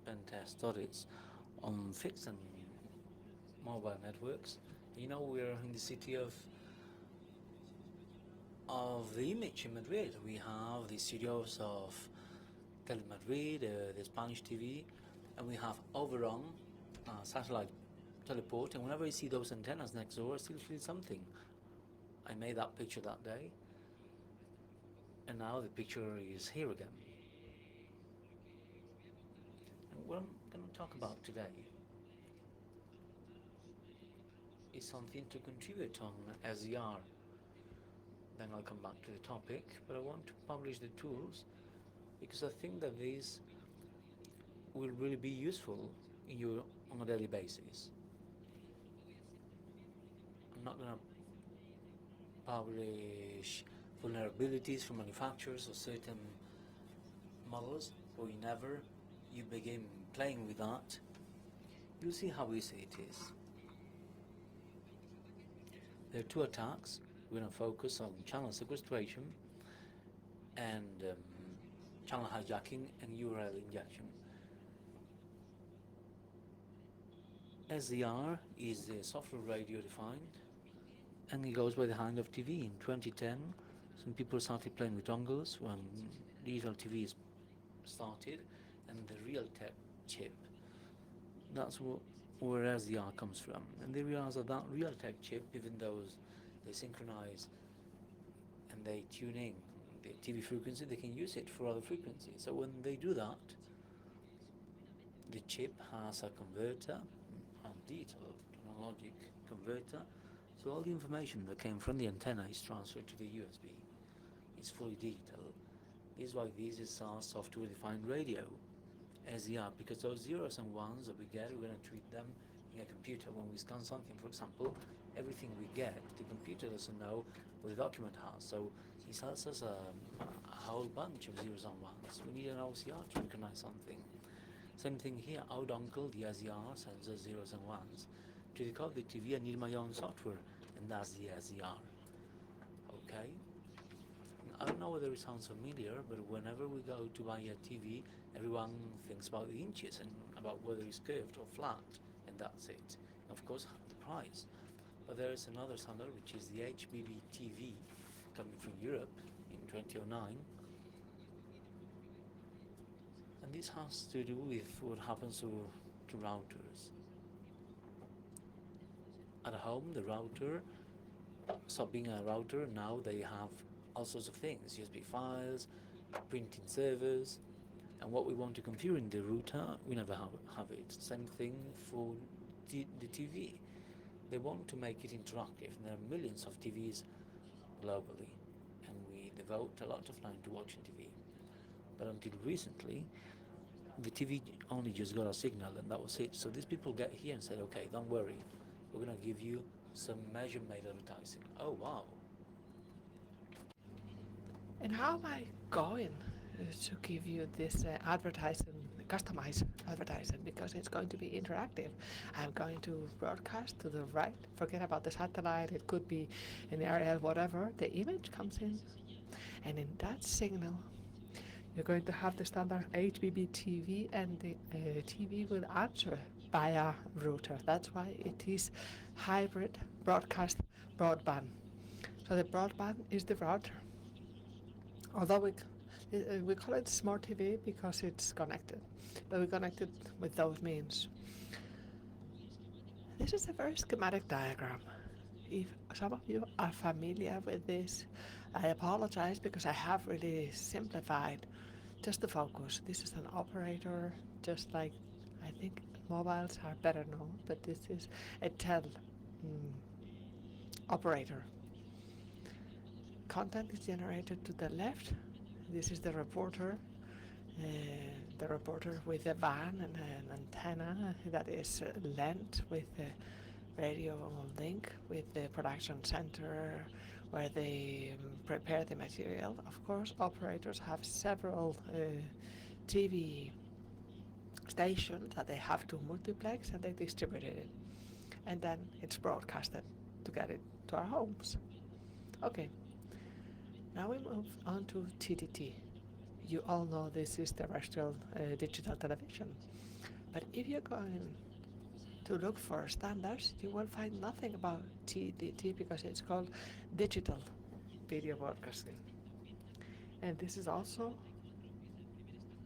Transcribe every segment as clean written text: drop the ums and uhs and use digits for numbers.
and test audits on fixed and mobile networks. We're in the city of the image in Madrid. We have the studios of Telemadrid, the Spanish TV, and we have Overon, satellite teleport. And whenever I see those antennas next door, I still feel something. I made that picture that day, and now the picture is here again. And what I'm going to talk about today is something to contribute on SDR. Then I'll come back to the topic, but I want to publish the tools because I think that these will really be useful in you on a daily basis. I'm not going to publish vulnerabilities from manufacturers or certain models, but whenever you begin playing with that, you'll see how easy it is. There are two attacks. We're going to focus on channel sequestration and channel hijacking and URL injection. SDR is a software radio defined, and it goes by the hand of TV. In 2010, some people started playing with dongles when digital TVs started, and the Realtek chip. That's where SDR comes from. And they realize that Realtek chip, even though they synchronize and they tune in the TV frequency, they can use it for other frequencies. So when they do that, the chip has a converter, a digital analogic converter, so all the information that came from the antenna is transferred to the USB. It's fully digital. This is why this is our software-defined radio, SDR, because those zeros and ones that we get, we're going to treat them in a computer. When we scan something, for example, everything we get, the computer doesn't know what the document has. So it tells us a whole bunch of zeros and ones. We need an OCR to recognize something. Same thing here, our dongle, the SDR, sends us zeros and ones. To decode the TV, I need my own software, and that's the SDR. Okay? I don't know whether it sounds familiar, but whenever we go to buy a TV, everyone thinks about the inches and about whether it's curved or flat, and that's it. And of course, the price. But there is another standard, which is the HBB TV, coming from Europe in 2009. And this has to do with what happens to routers. At home, the router stopped being a router. Now they have all sorts of things, USB files, printing servers, and what we want to configure in the router, we never have it. Same thing for the TV. They want to make it interactive. There are millions of TVs globally, and we devote a lot of time to watching TV. But until recently, the TV only just got a signal and that was it. So these people get here and say, okay, don't worry, we're going to give you some measure-made advertising. Oh, wow. And how am I going to give you this advertising, customized advertising, because it's going to be interactive? I'm going to broadcast to the right. Forget about the satellite. It could be an aerial, whatever. The image comes in, and in that signal, you're going to have the standard HBB TV, and the TV will answer via router. That's why it is hybrid broadcast broadband. So the broadband is the router. Although we call it smart TV because it's connected, but we connect it with those means. This is a very schematic diagram. If some of you are familiar with this, I apologize because I have really simplified just the focus. This is an operator, just like I think mobiles are better known, but this is a operator. Content is generated to the left. This is the reporter with a van and an antenna that is linked with the radio link with the production center where they prepare the material. Of course, operators have several TV stations that they have to multiplex and they distribute it. And then it's broadcasted to get it to our homes. Okay. Now we move on to TTT. You all know this is terrestrial digital television. But if you're going to look for standards, you will find nothing about TDT because it's called digital video broadcasting. And this is also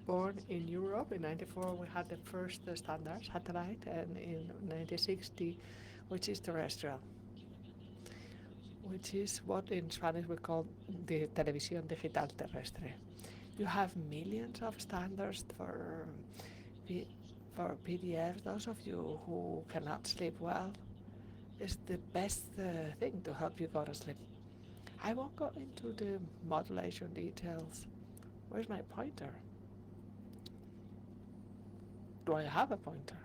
born in Europe. In 94 we had the first standard satellite, and in 1960, which is terrestrial, which is what in Spanish we call the televisión digital terrestre. You have millions of standards P- for PDF. Those of you who cannot sleep well, is the best thing to help you go to sleep. I won't go into the modulation details. Where's my pointer? Do I have a pointer?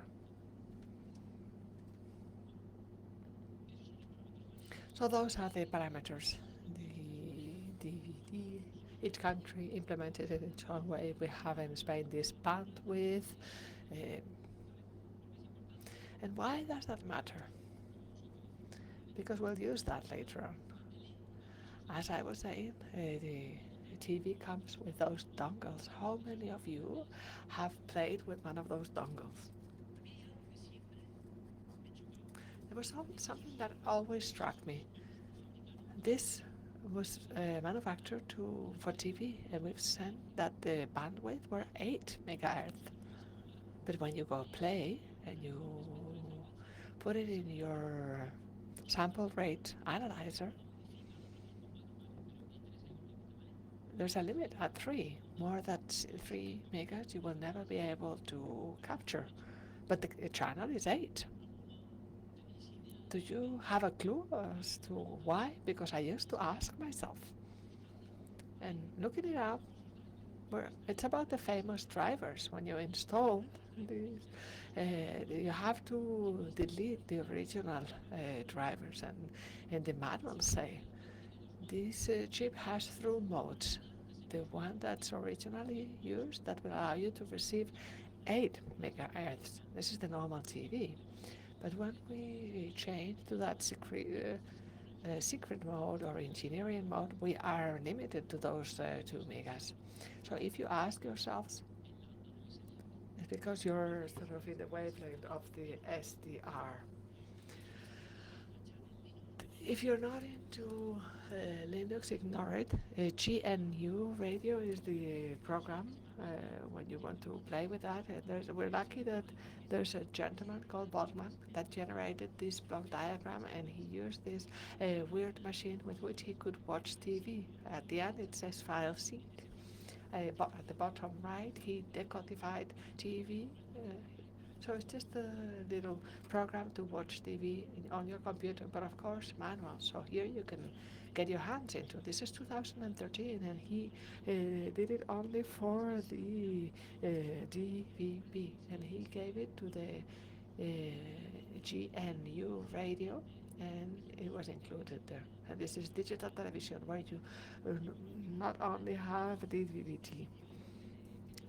So those are the parameters. The each country implemented it in its own way. We have in Spain this bandwidth. Um, and why does that matter? Because we'll use that later on. As I was saying, the TV comes with those dongles. How many of you have played with one of those dongles? There was something that always struck me. This was manufactured for TV, and we've seen that the bandwidth were 8 megahertz. But when you go play and you put it in your sample rate analyzer, there's a limit at 3. More than 3 megas you will never be able to capture. But the channel is 8. Do you have a clue as to why? Because I used to ask myself. And looking it up, it's about the famous drivers. When you install these, you have to delete the original drivers. And the manuals say this chip has through modes. The one that's originally used that will allow you to receive 8 megahertz. This is the normal TV. But when we change to that secret mode or engineering mode, we are limited to those 2 megas. So if you ask yourselves, it's because you're sort of in the wavelength of the SDR. If you're not into Linux, ignore it. GNU radio is the program when you want to play with that. We're lucky that there's a gentleman called Botman that generated this block diagram, and he used this weird machine with which he could watch TV. At the end it says file sync. At the bottom right he decodified TV. So it's just a little program to watch TV on your computer, but of course manual. So here you can get your hands into. This is 2013, and he did it only for the DVB, and he gave it to the GNU radio, and it was included there. And this is digital television, where you not only have DVB-T.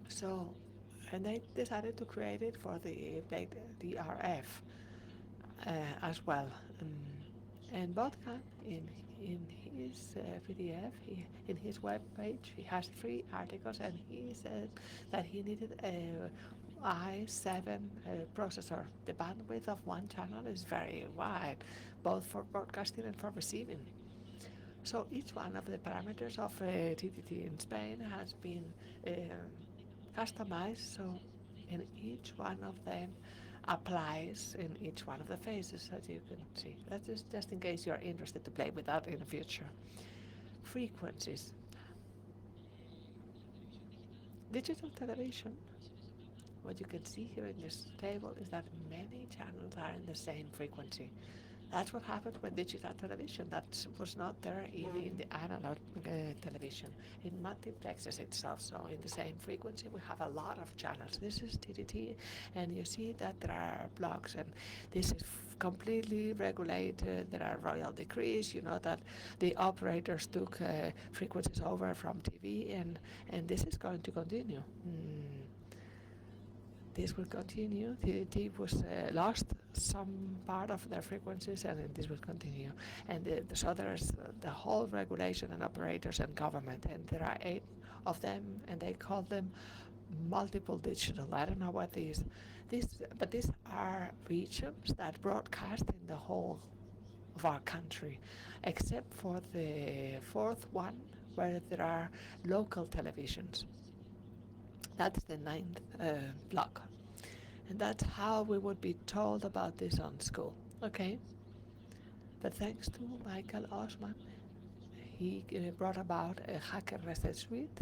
So. And they decided to create it for the RF as well. And Vodka, in his PDF, in his web page, he has 3 articles, and he said that he needed a i7 processor. The bandwidth of one channel is very wide, both for broadcasting and for receiving. So each one of the parameters of TTT in Spain has been customized, so in each one of them applies in each one of the phases, as you can see. That's just in case you're interested to play with that in the future. Frequencies. Digital television, what you can see here in this table is that many channels are in the same frequency. That's what happened with digital television. That was not there in the analog television. It multiplexes itself, so in the same frequency we have a lot of channels. This is TDT, and you see that there are blocks, and this is completely regulated. There are royal decrees. You know that the operators took frequencies over from TV, and this is going to continue. This will continue. TDT was lost some part of their frequencies, and this will continue. And so there's the whole regulation and operators and government, and there are 8 of them, and they call them multiple digital. I don't know what but these are regions that broadcast in the whole of our country, except for the fourth one where there are local televisions. That's the ninth block. And that's how we would be told about this on school. Okay? But thanks to Michael Osman, he brought about a hacker message suite,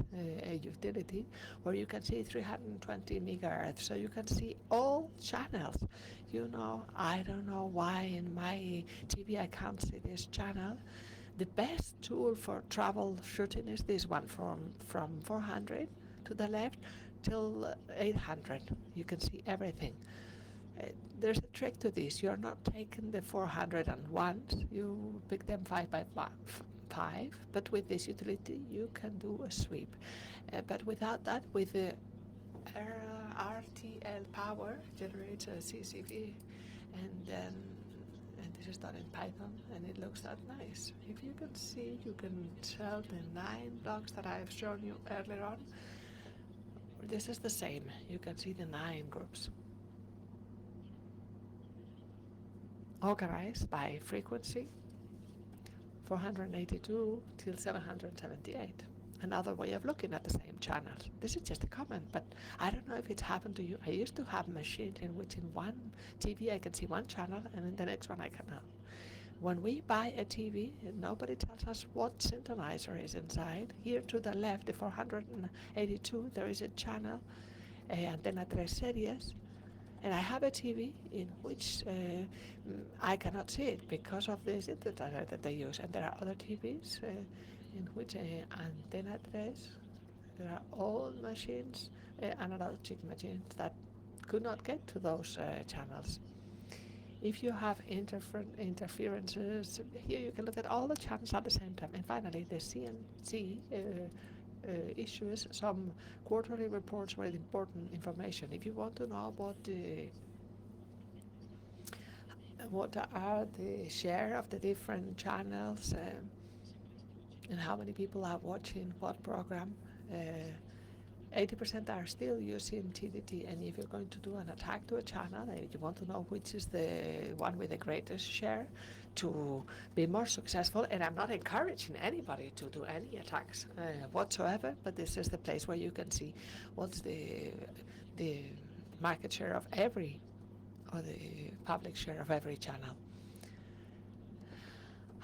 a utility where you can see 320 megahertz, so you can see all channels. You know, I don't know why in my TV I can't see this channel. The best tool for troubleshooting is this one from 400 to the left till 800. You can see everything. Uh, there's a trick to this. You're not taking the 401s. You pick them 5 by 5. But with this utility, you can do a sweep. But without that, with the RTL power, generates a CCV, and then this is done in Python, and it looks that nice. If you can see, you can tell the 9 blocks that I've shown you earlier on. This is the same. You can see the 9 groups, organized by frequency, 482 till 778. Another way of looking at the same channels. This is just a comment, but I don't know if it's happened to you. I used to have machines in which in one TV I can see one channel and in the next one I cannot. When we buy a TV, nobody tells us what synchronizer is inside. Here to the left, the 482, there is a channel, Antena 3 series, and I have a TV in which I cannot see it because of the synthesizer that they use. And there are other TVs in which Antena 3, there are old machines, analog machines that could not get to those channels. If you have interferences, here you can look at all the channels at the same time. And finally, the CNC issues some quarterly reports with important information. If you want to know about what are the share of the different channels and how many people are watching what program, 80% are still using TDT, and if you're going to do an attack to a channel, you want to know which is the one with the greatest share to be more successful. And I'm not encouraging anybody to do any attacks whatsoever, but this is the place where you can see what's the market share of every, or the public share of every channel.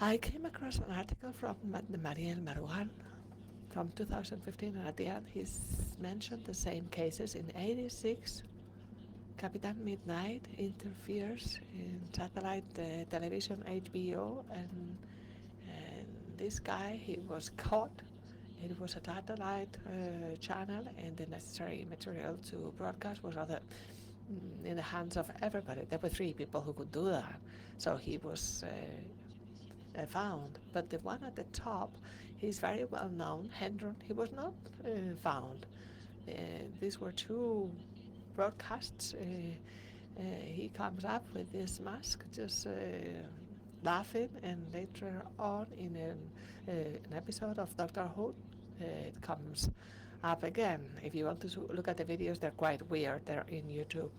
I came across an article from Mariel Maruan from 2015, and at the end he's mentioned the same cases. In 86, Capitan Midnight interferes in satellite television HBO, and this guy, he was caught. It was a satellite channel, and the necessary material to broadcast was in the hands of everybody. There were 3 people who could do that, so he was found. But the one at the top, he's very well known, Hendron, he was not found. These were 2 broadcasts. He comes up with this mask, just laughing, and later on in an episode of Doctor Who, it comes up again. If you want to look at the videos, they're quite weird. They're in YouTube.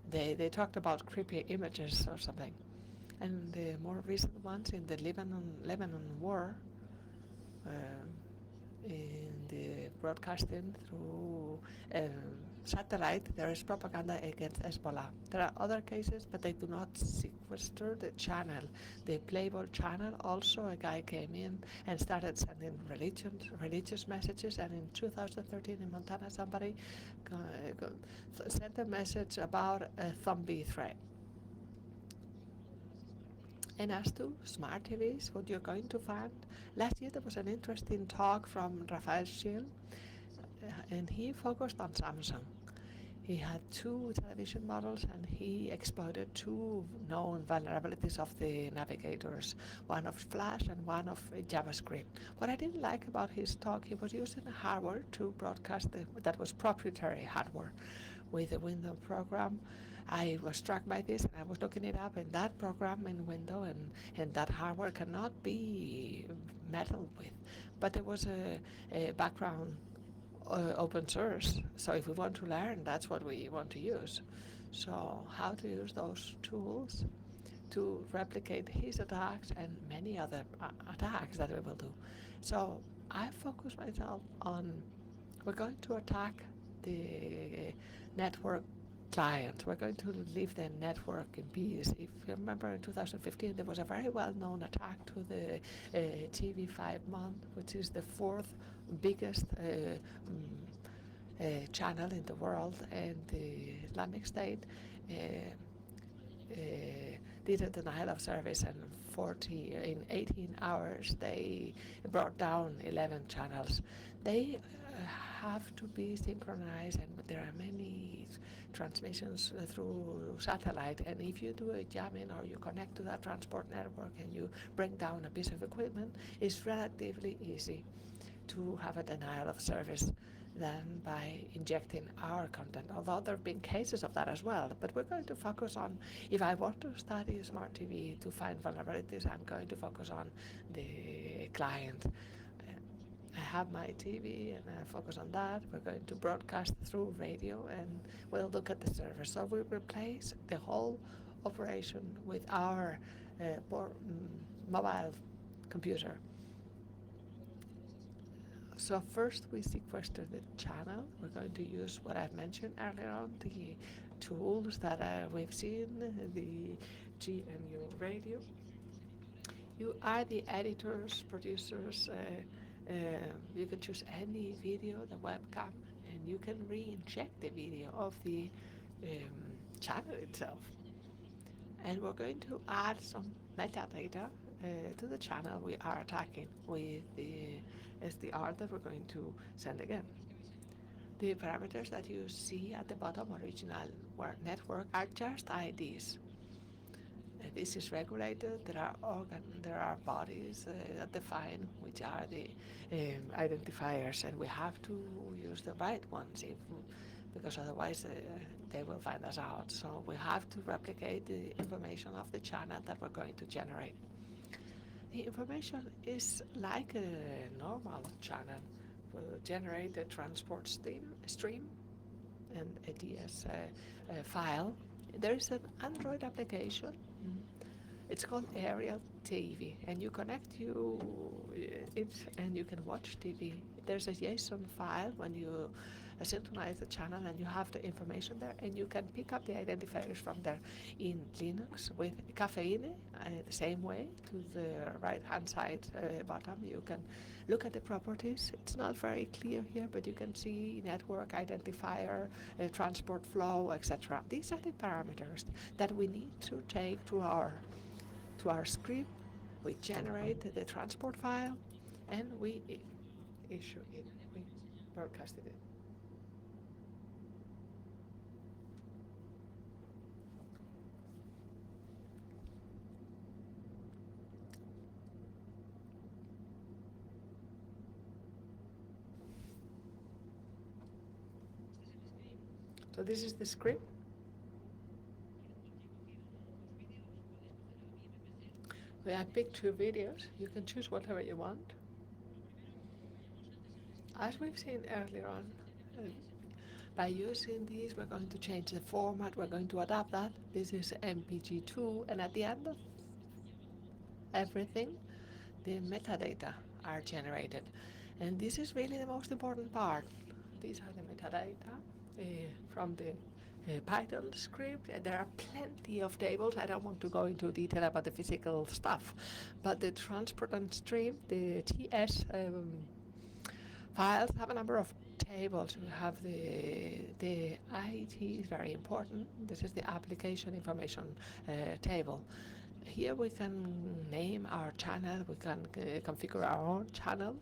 They talked about creepy images or something. And the more recent ones in the Lebanon war, in the broadcasting through satellite, there is propaganda against Hezbollah. There are other cases, but they do not sequester the channel. The Playboy channel, also a guy came in and started sending religious messages, and in 2013 in Montana, somebody sent a message about a zombie threat. And as to smart TVs, what you're going to find, last year there was an interesting talk from Rafael Schill, and he focused on Samsung. He had 2 television models, and he exploited 2 known vulnerabilities of the navigators, one of Flash and one of JavaScript. What I didn't like about his talk, he was using hardware to broadcast that was proprietary hardware with a Windows program. I was struck by this, and I was looking it up, and that program in Windows and that hardware cannot be meddled with. But there was a background open source. So if we want to learn, that's what we want to use. So how to use those tools to replicate his attacks and many other attacks that we will do. So I focus myself on, we're going to attack the network client. We're going to leave the network in peace. If you remember, in 2015 there was a very well-known attack to the TV5 Mon, which is the fourth biggest channel in the world, and the Islamic State uh, uh, did a denial of service, and in 18 hours they brought down 11 channels. They have to be synchronized, and there are many transmissions through satellite, and if you do a jamming or you connect to that transport network and you bring down a piece of equipment, it's relatively easy to have a denial of service than by injecting our content, although there have been cases of that as well. But we're going to focus on, if I want to study smart TV to find vulnerabilities, I'm going to focus on the client. I have my TV and I focus on that. We're going to broadcast through radio and we'll look at the server. So we replace the whole operation with our mobile computer. So first we sequester the channel. We're going to use what I've mentioned earlier on, the tools that we've seen, the GNU radio. You are the editors, producers. You can choose any video, the webcam, and you can re-inject the video of the channel itself. And we're going to add some metadata to the channel we are attacking with the SDR that we're going to send again. The parameters that you see at the bottom, original network, are just IDs. This is regulated. There are bodies that define which are the identifiers, and we have to use the right ones, because otherwise they will find us out. So we have to replicate the information of the channel that we're going to generate. The information is like a normal channel. We'll generate a transport stream and a DS file. There is an Android application. It's called Aerial TV, and you connect it and you can watch TV. There's a JSON file when you synchronize the channel, and you have the information there, and you can pick up the identifiers from there. In Linux with Caffeine, the same way, to the right-hand side bottom, you can look at the properties. It's not very clear here, but you can see network identifier, transport flow, etc. These are the parameters that we need to take to our script. We generate the transport file, and we issue it. We broadcasted it. So this is the script. I picked 2 videos. You can choose whatever you want. As we've seen earlier on, by using these, we're going to change the format. We're going to adapt that. This is MPG2, and at the end of everything, the metadata are generated. And this is really the most important part. These are the metadata from the Python script. There are plenty of tables. I don't want to go into detail about the physical stuff, but the transport and stream, the TS files have a number of tables. We have the IT is very important. This is the application information table. Here we can name our channel. We can configure our own channel,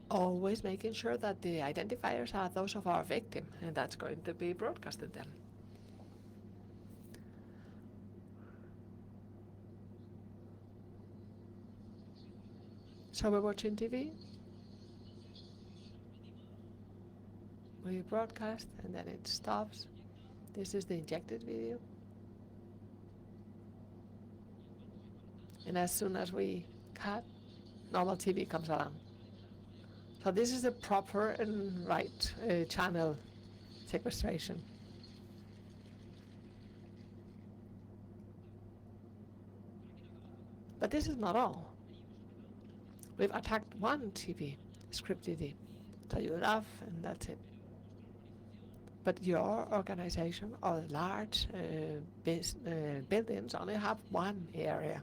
always making sure that the identifiers are those of our victim, and that's going to be broadcasted then. So we're watching TV, we broadcast, and then it stops. This is the injected video. And as soon as we cut, normal TV comes along. So this is the proper and right channel sequestration. But this is not all. We've attacked one TV, script TV, so you laugh and that's it. But your organization or large buildings only have one area.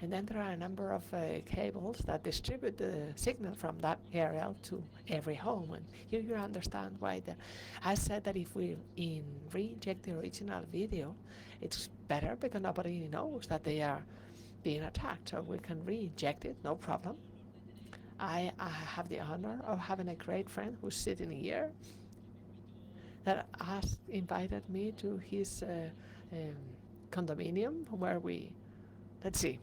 And then there are a number of cables that distribute the signal from that area to every home. And here you understand why I said that if we re-inject the original video, it's better because nobody knows that they are being attacked. So we can re-inject it, no problem. I have the honor of having a great friend who's sitting here that has invited me to his um, condominium where let's see,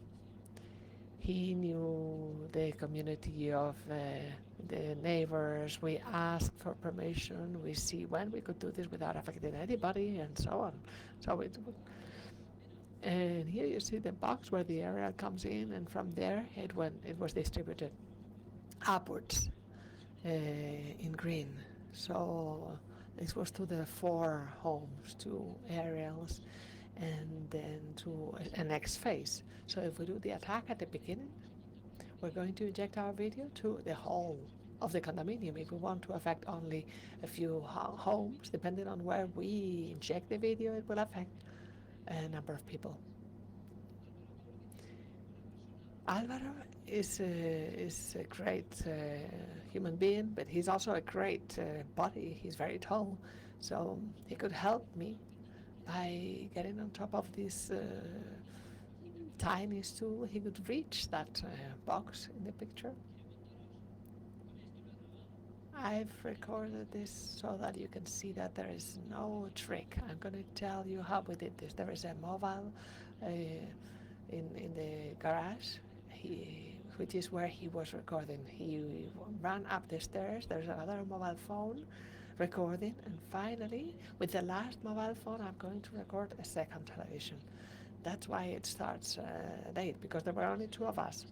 he knew the community of the neighbors. We asked for permission. We see when we could do this without affecting anybody and so on. So and here you see the box where the aerial comes in, and from there it was distributed upwards in green. So this was to the 4 homes, 2 aerials, and then to a next phase. So if we do the attack at the beginning, we're going to inject our video to the whole of the condominium. If we want to affect only a few homes, depending on where we inject the video, it will affect a number of people. Alvaro is a great human being, but he's also a great body. He's very tall, so he could help me by getting on top of this tiny stool. He could reach that box in the picture. I've recorded this so that you can see that there is no trick. I'm going to tell you how we did this. There is a mobile in the garage, which is where he was recording. He ran up the stairs. There's another mobile phone recording, and finally, with the last mobile phone, I'm going to record a second television. That's why it starts late, because there were only 2 of us.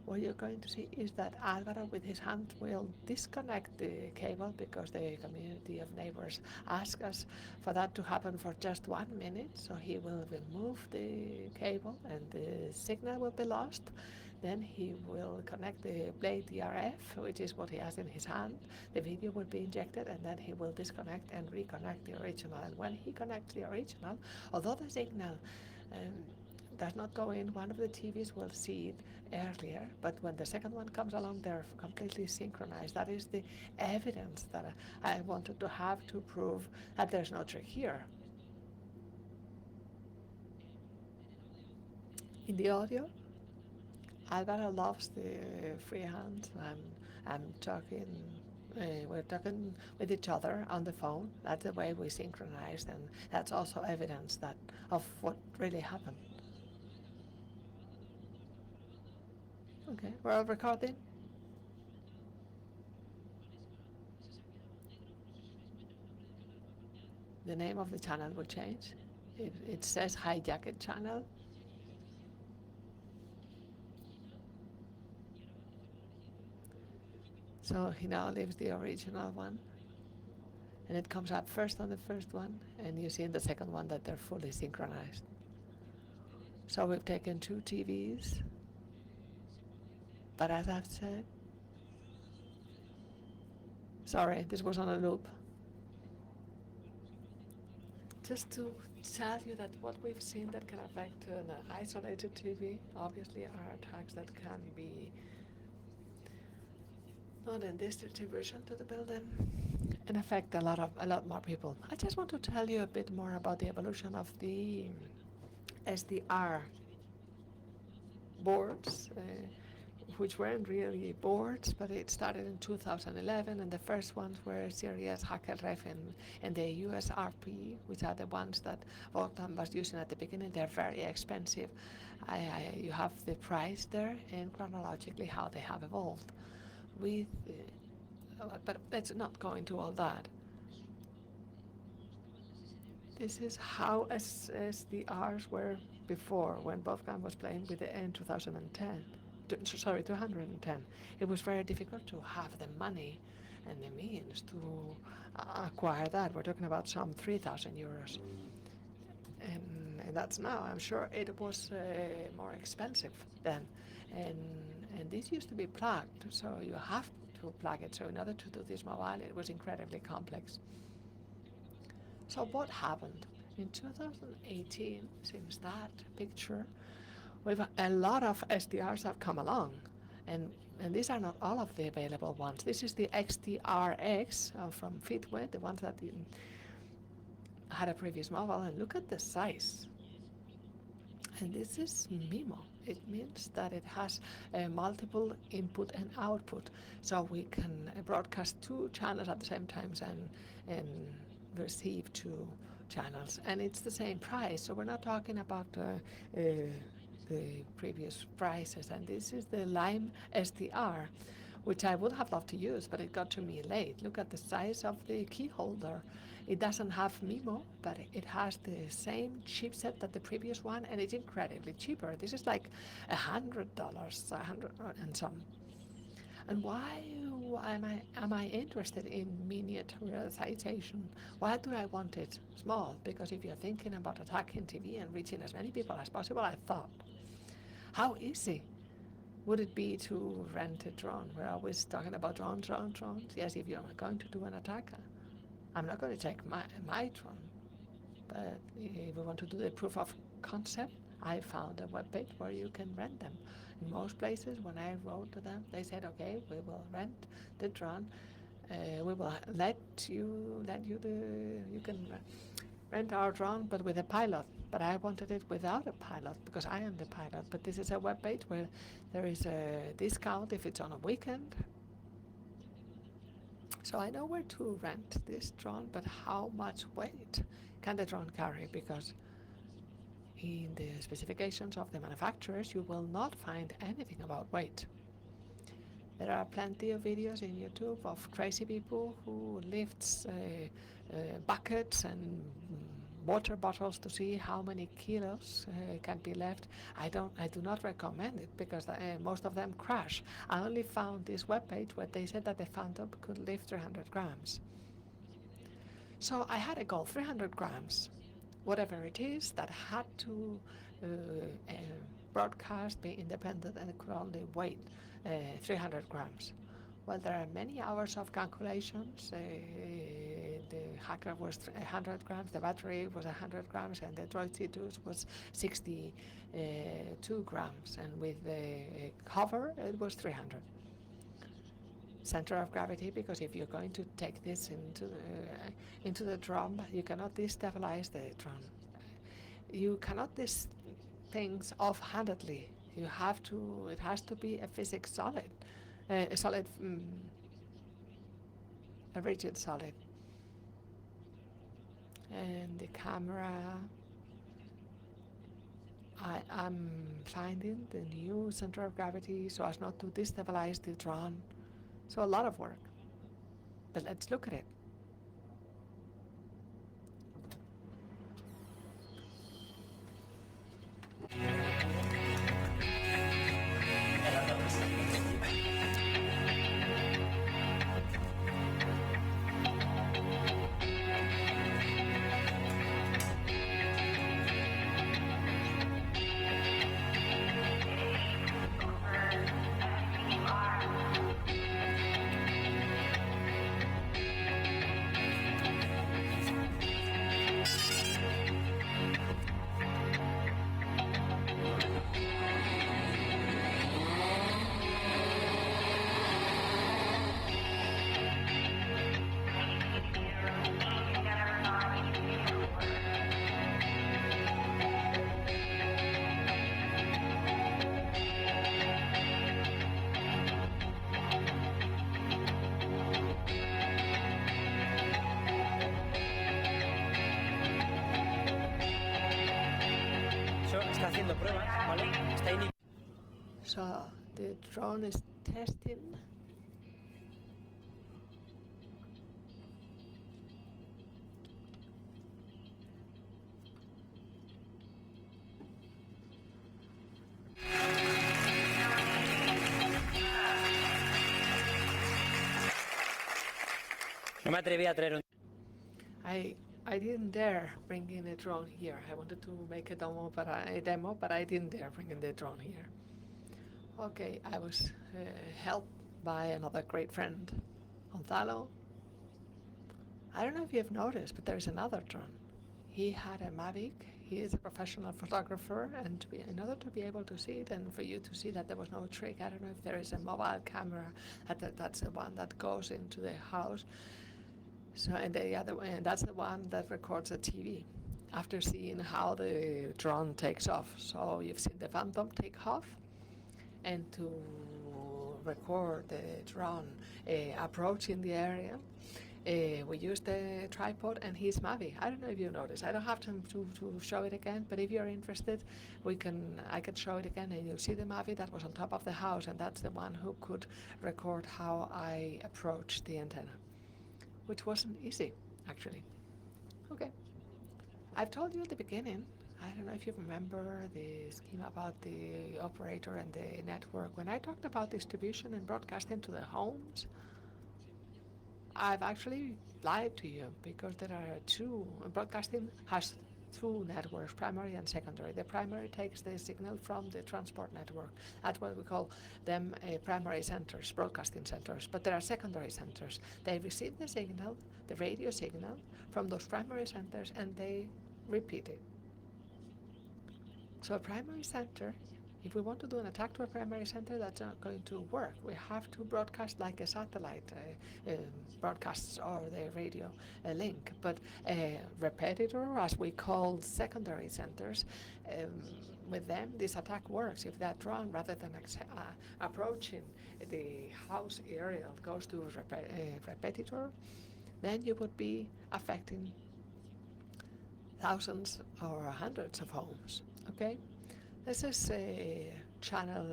What you're going to see is that Alvaro with his hand will disconnect the cable because the community of neighbors ask us for that to happen for just 1 minute. So he will remove the cable and the signal will be lost. Then he will connect the blade DRF, which is what he has in his hand. The video will be injected, and then he will disconnect and reconnect the original. And when he connects the original, although the signal does not go in, one of the TVs will see it earlier, but when the second one comes along, they're completely synchronized. That is the evidence that I wanted to have to prove that there's no trick here. In the audio, Alvaro loves the freehand. I'm talking. We're talking with each other on the phone. That's the way we synchronized, and that's also evidence of what really happened. Okay, we're all recording. The name of the channel will change. It says hijacked channel. So he now leaves the original one, and it comes up first on the first one, and you see in the second one that they're fully synchronized. So we've taken 2 TVs, but as I've said, sorry, this was on a loop. Just to tell you that what we've seen that can affect an isolated TV, obviously are attacks that can be not in this distribution to the building and affect a lot more people. I just want to tell you a bit more about the evolution of the SDR boards, which weren't really boards, but it started in 2011, and the first ones were Serious Hacker Ref and the USRP, which are the ones that Voltan was using at the beginning. They're very expensive. You have the price there and chronologically how they have evolved. But let's not go into all that. This is how SDRs were before, when Wolfgang was playing with the N 2010. 210. It was very difficult to have the money and the means to acquire that. We're talking about some 3,000 euros. And that's now. I'm sure it was more expensive then. And, and this used to be plugged, so you have to plug it. So in order to do this mobile, it was incredibly complex. So what happened? In 2018, since that picture, a lot of SDRs have come along, and these are not all of the available ones. This is the XDRX from Fitwit, the ones that had a previous mobile, and look at the size. And this is MIMO. It means that it has multiple input and output, so we can broadcast 2 channels at the same time and receive 2 channels, and it's the same price. So we're not talking about the previous prices, and this is the Lime SDR, which I would have loved to use, but it got to me late. Look at the size of the key holder. It doesn't have MIMO, but it has the same chipset that the previous one, and it's incredibly cheaper. This is like $100, 100 and some. And why am I interested in miniaturization? Why do I want it small? Because if you're thinking about attacking TV and reaching as many people as possible, I thought, how easy would it be to rent a drone? We're always talking about drones. Yes, if you're going to do an attack, I'm not going to take my drone. But if we want to do the proof of concept, I found a webpage where you can rent them. In most places, when I wrote to them, they said, okay, we will rent the drone. We will you can rent our drone, but with a pilot. But I wanted it without a pilot because I am the pilot. But this is a webpage where there is a discount if it's on a weekend. So I know where to rent this drone, but how much weight can the drone carry? Because in the specifications of the manufacturers, you will not find anything about weight. There are plenty of videos in YouTube of crazy people who lifts buckets and water bottles to see how many kilos can be left. I do not recommend it because most of them crash. I only found this webpage where they said that the Phantom could lift 300 grams. So I had a goal, 300 grams. Whatever it is that had to broadcast, be independent, and it could only weigh 300 grams. Well, there are many hours of calculations. The hacker was 100 grams, the battery was 100 grams, and the Droid C2 was 62 grams, and with the cover, it was 300. Center of gravity, because if you're going to take this into the drum, you cannot destabilize the drum. You cannot this things offhandedly. You have to. It has to be a physics solid, a rigid solid. And the camera. I'm finding the new center of gravity so as not to destabilize the drone. So a lot of work, but let's look at it. So the drone is testing. me atreví a traer un... I I didn't dare bring in a drone here. I wanted to make a demo, but I didn't dare bring in the drone here. Okay, I was helped by another great friend, Gonzalo. I don't know if you've noticed, but there's another drone. He had a Mavic. He is a professional photographer, and in order to be able to see it and for you to see that there was no trick, I don't know if there is a mobile camera. That's the one that goes into the house. So, and the other one, and that's the one that records the TV after seeing how the drone takes off. So you've seen the Phantom take off, and to record the drone approaching the area, we use the tripod and his Mavi. I don't know if you noticed. I don't have time to show it again, but if you're interested, I can show it again, and you'll see the Mavi that was on top of the house, and that's the one who could record how I approached the antenna, which wasn't easy, actually. Okay. I've told you at the beginning, I don't know if you remember the scheme about the operator and the network. When I talked about distribution and broadcasting to the homes, I've actually lied to you because there are two. Broadcasting has two networks, primary and secondary. The primary takes the signal from the transport network. That's what we call them primary centers, broadcasting centers. But there are secondary centers. They receive the signal, the radio signal, from those primary centers, and they repeat it. So a primary center, if we want to do an attack to a primary center, that's not going to work. We have to broadcast like a satellite broadcasts or the radio link. But a repetitor, as we call secondary centers, with them this attack works. If that drone, rather than approaching the house area, goes to a repetitor, then you would be affecting thousands or hundreds of homes. Okay? This is a channel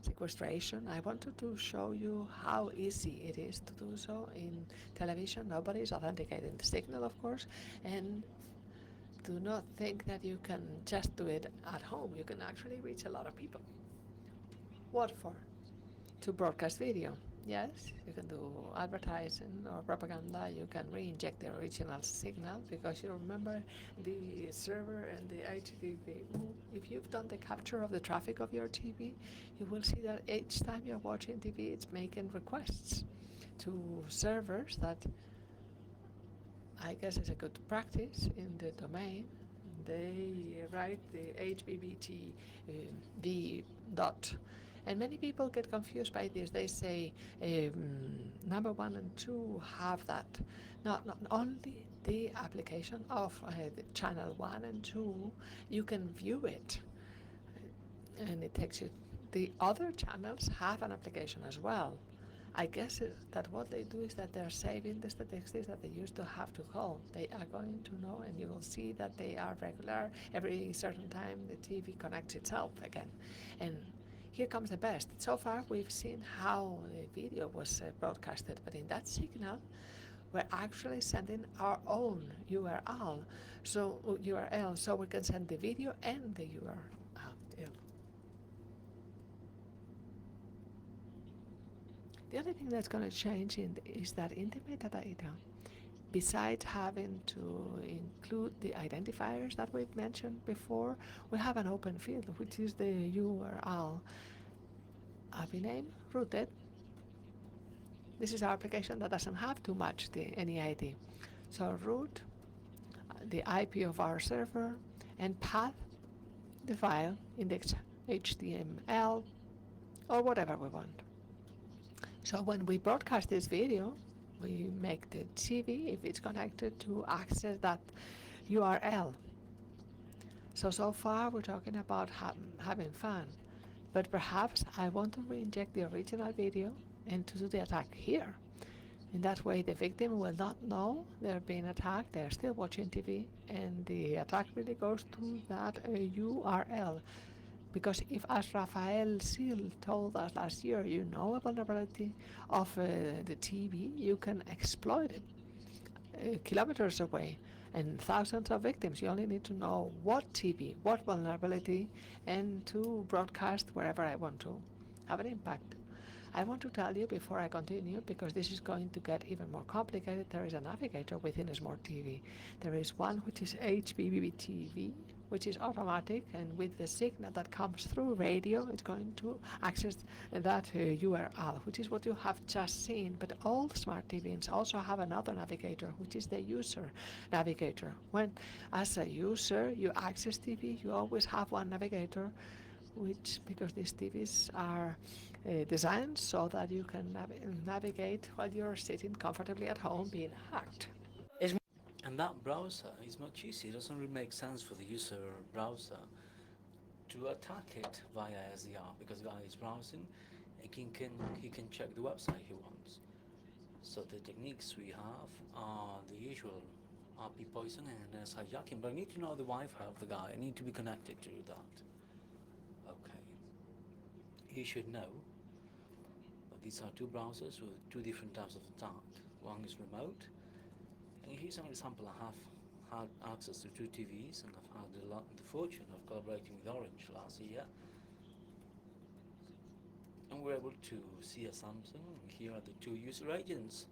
sequestration. I wanted to show you how easy it is to do so in television. Nobody is authenticating the signal, of course, and do not think that you can just do it at home. You can actually reach a lot of people. What for? To broadcast video. Yes, you can do advertising or propaganda. You can re-inject the original signal because you remember the server and the HTTP. If you've done the capture of the traffic of your TV, you will see that each time you're watching TV, it's making requests to servers that I guess is a good practice in the domain. They write the HBBT dot. And many people get confused by this. They say number 1 and 2 have that. Not only the application of the channel 1 and 2, you can view it. And it takes you. The other channels have an application as well. I guess that what they do is that they're saving the statistics that they used to have to call. They are going to know, and you will see that they are regular. Every certain time the TV connects itself again. And here comes the best. So far, we've seen how the video was broadcasted, but in that signal, we're actually sending our own URL, so we can send the video and the URL. The other thing that's going to change is that in the metadata, besides having to include the identifiers that we've mentioned before, we have an open field, which is the URL. API name, rooted. This is our application that doesn't have too much any ID. So root, the IP of our server, and path, the file, index HTML, or whatever we want. So when we broadcast this video, we make the TV, if it's connected, to access that URL. So far we're talking about having fun, but perhaps I want to re-inject the original video and to do the attack here. In that way, the victim will not know they're being attacked, they're still watching TV, and the attack really goes to that URL. Because if, as Rafael Seal told us last year, you know a vulnerability of the TV, you can exploit it kilometers away and thousands of victims. You only need to know what TV, what vulnerability, and to broadcast wherever I want to have an impact. I want to tell you before I continue, because this is going to get even more complicated, there is a navigator within a smart TV. There is one which is HBBTV, which is automatic, and with the signal that comes through radio, it's going to access that URL, which is what you have just seen. But all smart TVs also have another navigator, which is the user navigator. When, as a user, you access TV, you always have one navigator, which, because these TVs are designed so that you can navigate while you're sitting comfortably at home being hacked. And that browser is much easier. It doesn't really make sense for the user browser to attack it via SDR, because the guy is browsing and he can check the website he wants. So the techniques we have are the usual RP poisoning and NS hijacking, but I need to know the Wi-Fi of the guy. I need to be connected to that. Okay. You should know that these are two browsers with two different types of attack. One is remote, and here's an example. I have had access to two TVs, and I've had the fortune of collaborating with Orange last year, and we're able to see a Samsung, and here are the two user agents.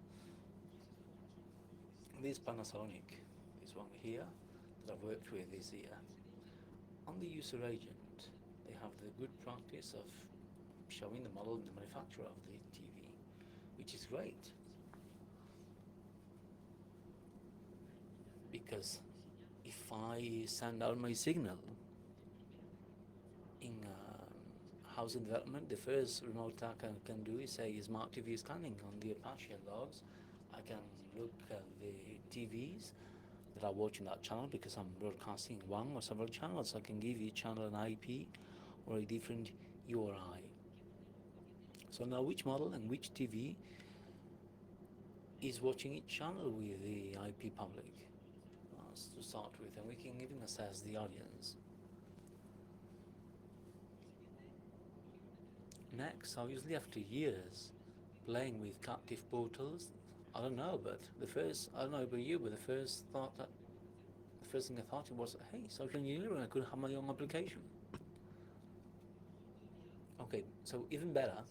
This Panasonic, this one here, that I've worked with this year. On the user agent, they have the good practice of showing the model and the manufacturer of the TV, which is great. Because if I send out my signal in housing development, the first remote attack I can do is say smart TV scanning on the Apache logs. I can look at the TVs that are watching that channel, because I'm broadcasting one or several channels. I can give each channel an IP or a different URI. So now which model and which TV is watching each channel with the IP public to start with, and we can even assess the audience. Next, obviously after years playing with captive portals, I don't know about you, but the first thing I thought it was, hey, social engineering, I could have my own application. Okay, so even better,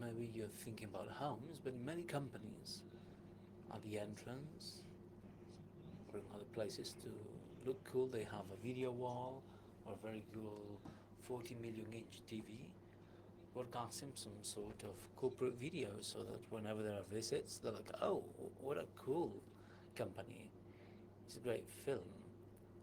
maybe you're thinking about homes, but in many companies, at the entrance or in other places to look cool, they have a video wall or a very cool 40 million inch TV broadcasting some sort of corporate video, so that whenever there are visits, they're like, oh, what a cool company. It's a great film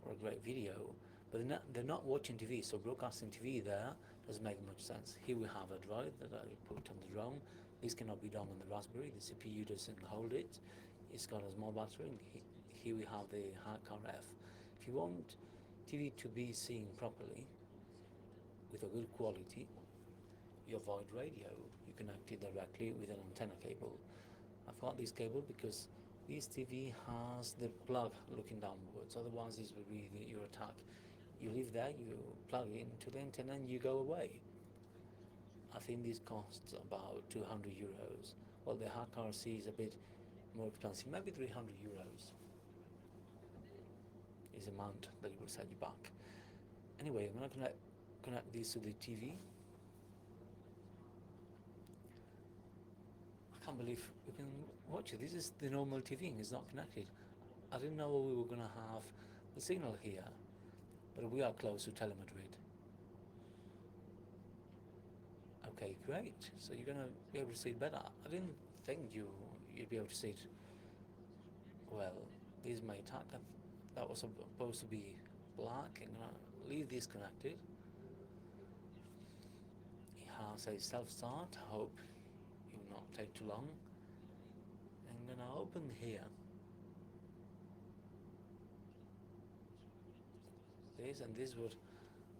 or a great video, but they're not watching TV, so broadcasting TV there doesn't make much sense. Here we have a droid that I put on the drone. This cannot be done on the Raspberry. The CPU doesn't hold it. It's got a small battery. Here we have the HackRF. If you want TV to be seen properly with a good quality, you avoid radio. You connect it directly with an antenna cable. I've got this cable because this TV has the plug looking downwards, otherwise this will be your attack. You leave there, you plug it into the antenna and you go away. I think this costs about 200 euros. Well, the HackRC is a bit more expensive, maybe 300 euros is the amount that it will set you back. Anyway, I'm going to connect this to the TV. I can't believe we can watch it. This is the normal TV and it's not connected. I didn't know we were going to have the signal here, but we are close to Telemadrid. Okay, great. So you're going to be able to see it better. I didn't think you'd be able to see it. Well, this is my attack. That was supposed to be black. I'm going to leave this connected. It has a self-start. I hope it will not take too long. I'm going to open here. This is what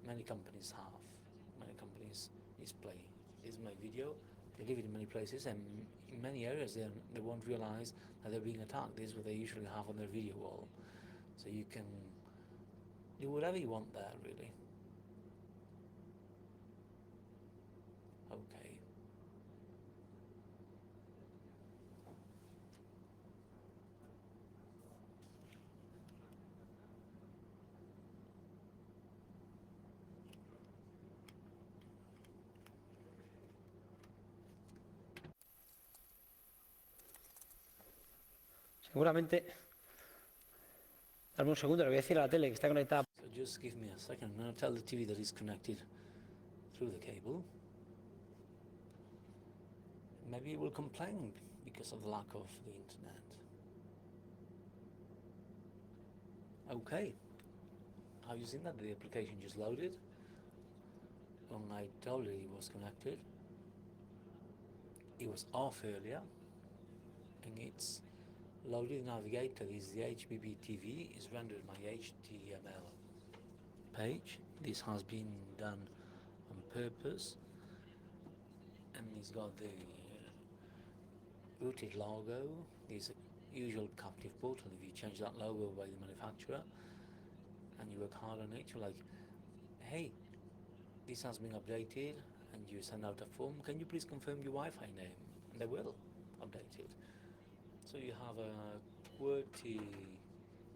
many companies have. Many companies display. This is my video. They leave it in many places, and in many areas they won't realize that they're being attacked. This is what they usually have on their video wall. So you can do whatever you want there, really. Okay. Seguramente, dame un segundo, le voy a decir a la tele que está conectada. So just give me a second. I'm going to tell the TV that is connected through the cable. Maybe it will complain because of the lack of the internet. Okay. Have you seen that? The application just loaded. When I told it it was connected, it was off earlier, and it's loaded navigator is the HBB TV is rendered my HTML page. This has been done on purpose, and it's got the rooted logo. There's a usual captive portal. If you change that logo by the manufacturer and you work hard on it, you're like, hey, this has been updated, and you send out a form. Can you please confirm your Wi-Fi name? And they will update it. So you have a QWERTY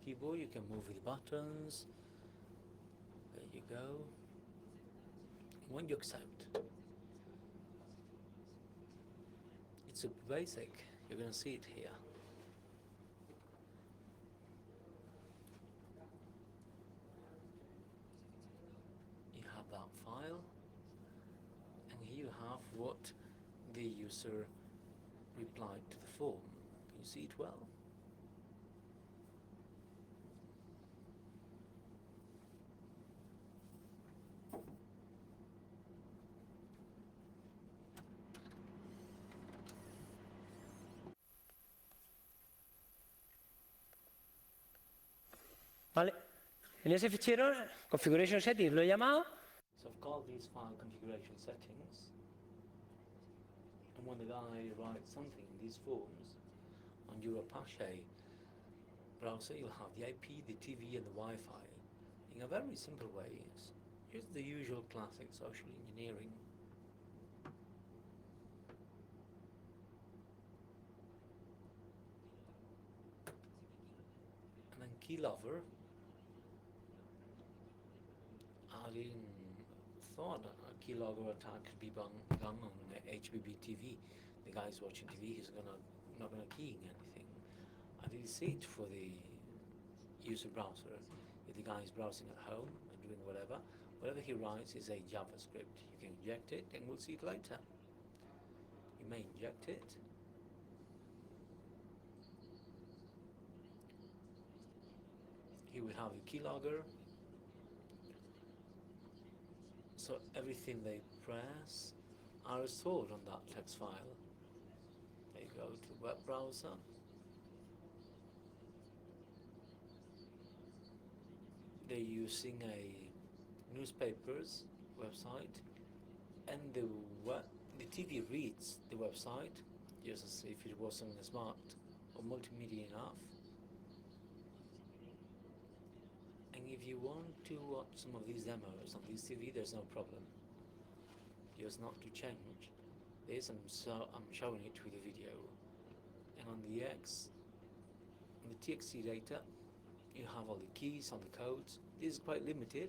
keyboard. You can move with buttons. There you go. When you accept, it's super basic. You're going to see it here. You have that file, and here you have what the user replied to the form. Can you see it well? ¿Vale? En ese fichero, configuration settings, lo he llamado. So I've called these file configuration settings, and when the guy writes something in these forms on your Apache browser, you'll have the IP, the TV, and the Wi-Fi in a very simple way. It's just the usual classic social engineering. And then keylogger, I didn't thought a keylogger attack could be done on the HBB TV. The guy's watching TV, he's not gonna key in anything. I didn't see it for the user browser. If the guy is browsing at home and doing whatever he writes is a JavaScript. You can inject it, and we'll see it later. You may inject it. Here we have the keylogger. So everything they press are stored on that text file. They go to the web browser. They're using a newspaper's website, and the TV reads the website just as if it wasn't smart or multimedia enough. And if you want to watch some of these demos on this TV, there's no problem. Just not to change this, I'm showing it with a video. And on the TXT data, you have all the keys and the codes. This is quite limited,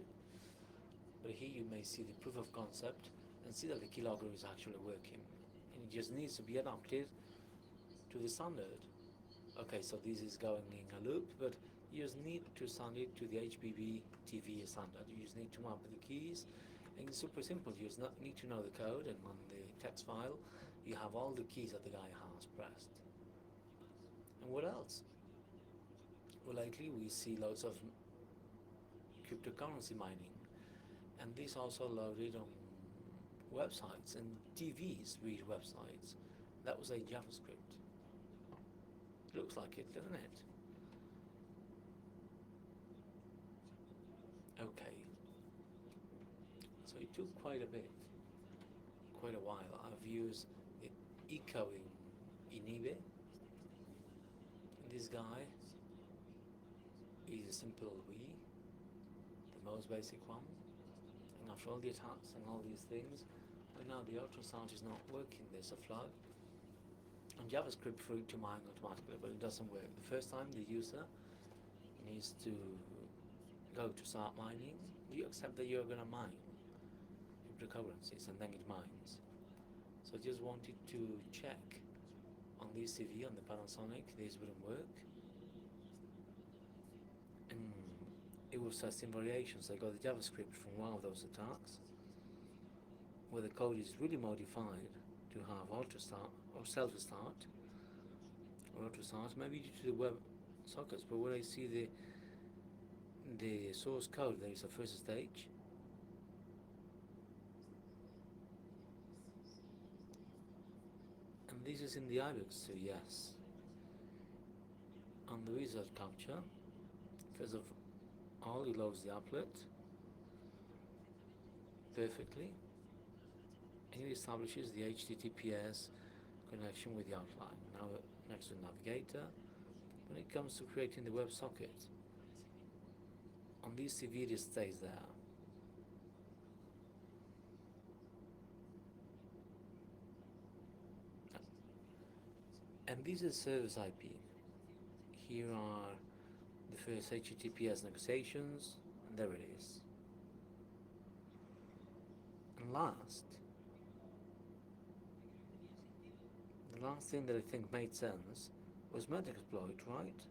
but here you may see the proof of concept and see that the keylogger is actually working. And it just needs to be adapted to the standard. Okay, so this is going in a loop, but you just need to send it to the HBB TV standard. You just need to map the keys, and it's super simple. You just need to know the code, and on the text file, you have all the keys that the guy has pressed. And what else? Well, lately we see loads of cryptocurrency mining, and this also loaded on websites, and TVs read websites. That was a JavaScript. Looks like it, doesn't it? Okay. So it took quite a while. I've used the echo in eBay. And this guy is a simple Wii, the most basic one. And after all the attacks and all these things, but now the ultrasound is not working. There's a flag on JavaScript for it to mine automatically, but it doesn't work. The first time the user needs to go to start mining, you accept that you're going to mine cryptocurrencies, and then it mines. So I just wanted to check on this TV, on the Panasonic, this wouldn't work. it was testing variations. I got the JavaScript from one of those attacks, where the code is really modified to have auto start or self start or auto start, maybe due to the web sockets. But when I see the source code, there is a first stage. And this is in the IBEX, so yes. On the result capture, first of all, it loads the applet perfectly, and it establishes the HTTPS connection with the outline. Now, next to the navigator, when it comes to creating the WebSocket, on this CV it stays there. And this is service IP. Here are the first HTTPS negotiations, and there it is. And the last thing that I think made sense was Metasploit, right?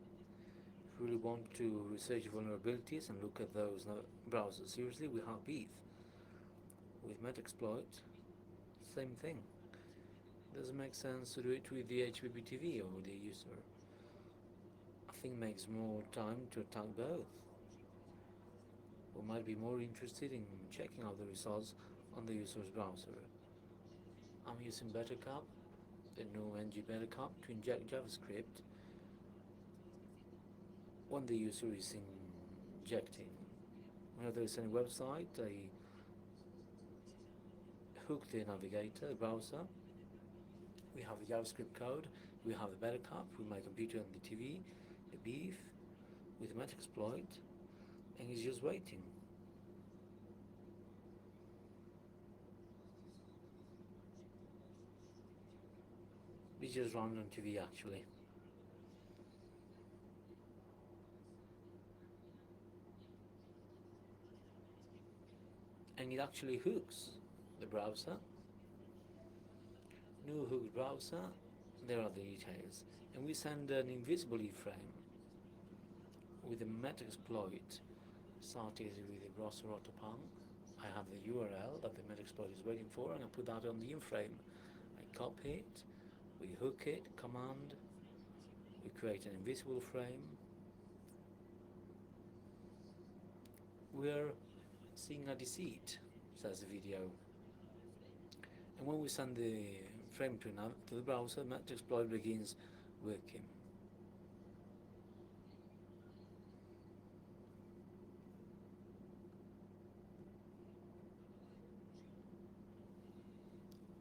If you really want to research vulnerabilities and look at those browsers seriously, we have Beef. With Metasploit, same thing. Doesn't make sense to do it with the HBBTV or the user. I think it makes more time to attack both. We might be more interested in checking out the results on the user's browser. I'm using Bettercap, the new ENG Bettercap, to inject JavaScript when the user is injecting. Whenever there is any website, I hook the navigator, the browser. We have the JavaScript code, we have the Bettercap with my computer and the TV, the Beef with the Metasploit, and it's just waiting. We just run on TV actually. And it actually hooks the browser. New hooked browser, there are the details. And we send an invisible iframe with the Metasploit started with the browser autopunk. I have the URL that the Metasploit is waiting for, and I put that on the iframe. I copy it, we hook it, command, we create an invisible frame. We're seeing a deceit, says the video. And when we send the frame to the browser, Metasploit begins working.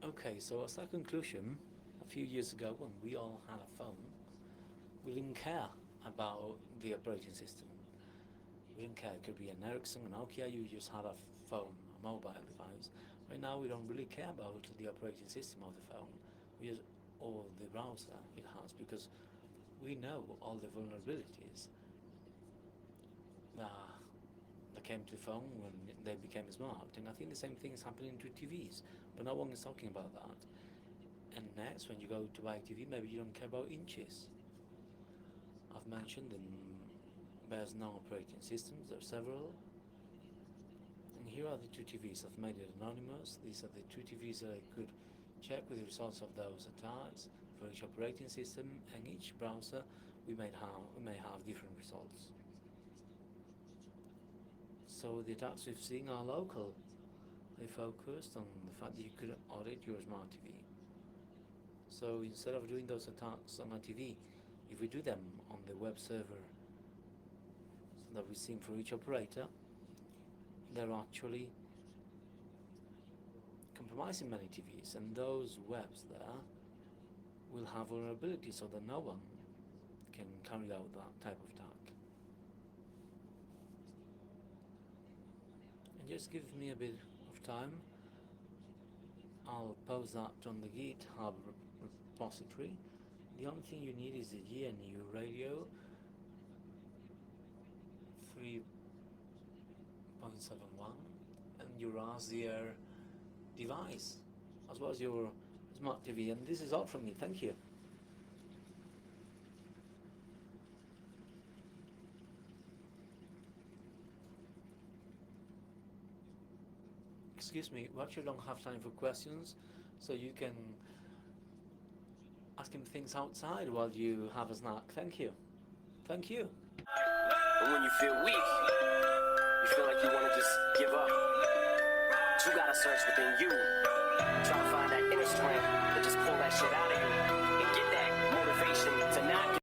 Okay, so as a conclusion, a few years ago when we all had a phone, we didn't care about the operating system. We didn't care, it could be an Ericsson, an Nokia, you just had a phone, a mobile device. Right now we don't really care about the operating system of the phone, or the browser it has, because we know all the vulnerabilities that came to the phone when they became smart. And I think the same thing is happening to TVs, but no one is talking about that. And next, when you go to buy a TV, maybe you don't care about inches. I've mentioned the best known operating systems, there are several. And here are the two TVs. I've made it anonymous. These are the two TVs that I could check with the results of those attacks for each operating system, and each browser we may have different results. So the attacks we've seen are local. They focused on the fact that you could audit your smart TV. So instead of doing those attacks on a TV, if we do them on the web server that we've seen for each operator, they're actually compromising many TVs, and those webs there will have vulnerabilities so that no one can carry out that type of attack. And just give me a bit of time. I'll post that on the GitHub repository. The only thing you need is the GNU radio 3.71 and your RZR device, as well as your smart TV. And this is all from me. Thank you. Excuse me, we actually don't have time for questions, so you can ask him things outside while you have a snack. Thank you. Thank you. And when you feel weak, you feel like you want to just give up, but you gotta search within you, try to find that inner strength to just pull